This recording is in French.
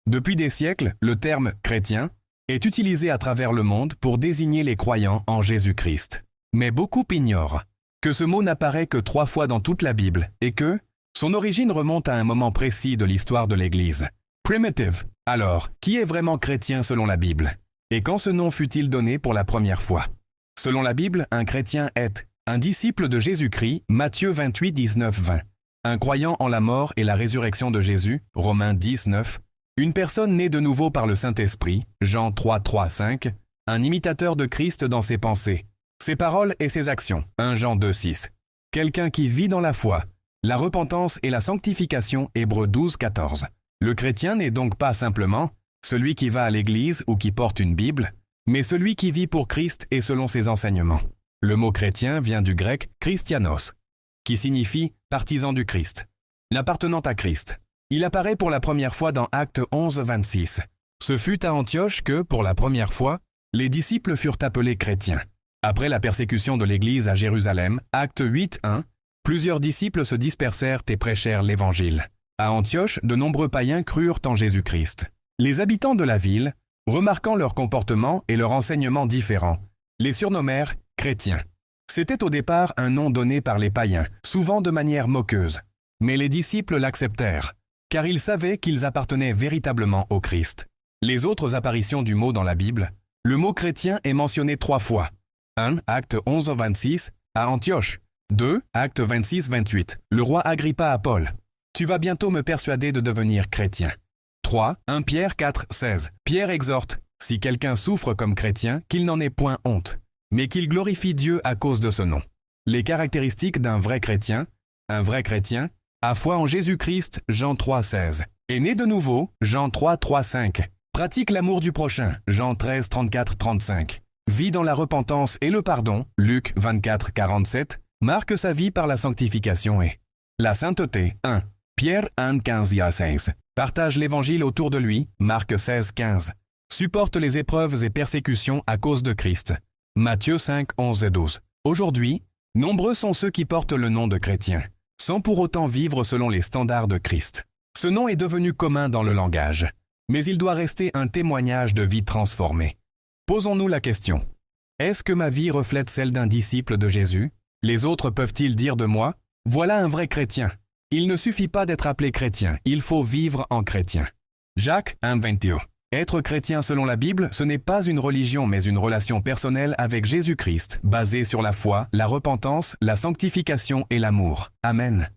Depuis des siècles, le terme « chrétien » est utilisé à travers le monde pour désigner les croyants en Jésus-Christ. Mais beaucoup ignorent que ce mot n'apparaît que 3 fois dans toute la Bible et que son origine remonte à un moment précis de l'histoire de l'Église. Primitive. Alors, qui est vraiment chrétien selon la Bible? Et quand ce nom fut-il donné pour la première fois? Selon la Bible, un chrétien est un disciple de Jésus-Christ, Matthieu 28, 19, 20. Un croyant en la mort et la résurrection de Jésus, Romains 10, 9. Une personne née de nouveau par le Saint-Esprit, Jean 3, 3, 5. Un imitateur de Christ dans ses pensées, ses paroles et ses actions, 1 Jean 2, 6. Quelqu'un qui vit dans la foi, la repentance et la sanctification, Hébreux 12, 14. Le chrétien n'est donc pas simplement celui qui va à l'église ou qui porte une Bible, mais celui qui vit pour Christ et selon ses enseignements. Le mot chrétien vient du grec Christianos, qui signifie partisan du Christ, l'appartenant à Christ. Il apparaît pour la première fois dans Actes 11, 26. Ce fut à Antioche que, pour la première fois, les disciples furent appelés chrétiens. Après la persécution de l'Église à Jérusalem, Actes 8, 1, plusieurs disciples se dispersèrent et prêchèrent l'Évangile. À Antioche, de nombreux païens crurent en Jésus-Christ. Les habitants de la ville, remarquant leur comportement et leur enseignement différents, les surnommèrent chrétiens. C'était au départ un nom donné par les païens, souvent de manière moqueuse. Mais les disciples l'acceptèrent, car ils savaient qu'ils appartenaient véritablement au Christ. Les autres apparitions du mot dans la Bible, le mot chrétien est mentionné 3 fois. 1. Acte 11, 26, à Antioche. 2. Acte 26, 28. Le roi Agrippa à Paul. Tu vas bientôt me persuader de devenir chrétien. 3. 1 Pierre 4, 16. Pierre exhorte, si quelqu'un souffre comme chrétien, qu'il n'en ait point honte, mais qu'il glorifie Dieu à cause de ce nom. Les caractéristiques d'un vrai chrétien. Un vrai chrétien a foi en Jésus-Christ, Jean 3, 16. Est né de nouveau, Jean 3, 3, 5. Pratique l'amour du prochain, Jean 13, 34, 35. Vit dans la repentance et le pardon, Luc 24, 47. Marque sa vie par la sanctification et la sainteté, 1. Pierre 1, 15, 16. Partage l'évangile autour de lui, Marc 16, 15. Supporte les épreuves et persécutions à cause de Christ, Matthieu 5, 11 et 12. Aujourd'hui, nombreux sont ceux qui portent le nom de chrétien, sans pour autant vivre selon les standards de Christ. Ce nom est devenu commun dans le langage, mais il doit rester un témoignage de vie transformée. Posons-nous la question. Est-ce que ma vie reflète celle d'un disciple de Jésus? Les autres peuvent-ils dire de moi, « Voilà un vrai chrétien ». Il ne suffit pas d'être appelé chrétien, il faut vivre en chrétien. Jacques 1, 21. Être chrétien selon la Bible, ce n'est pas une religion mais une relation personnelle avec Jésus-Christ, basée sur la foi, la repentance, la sanctification et l'amour. Amen.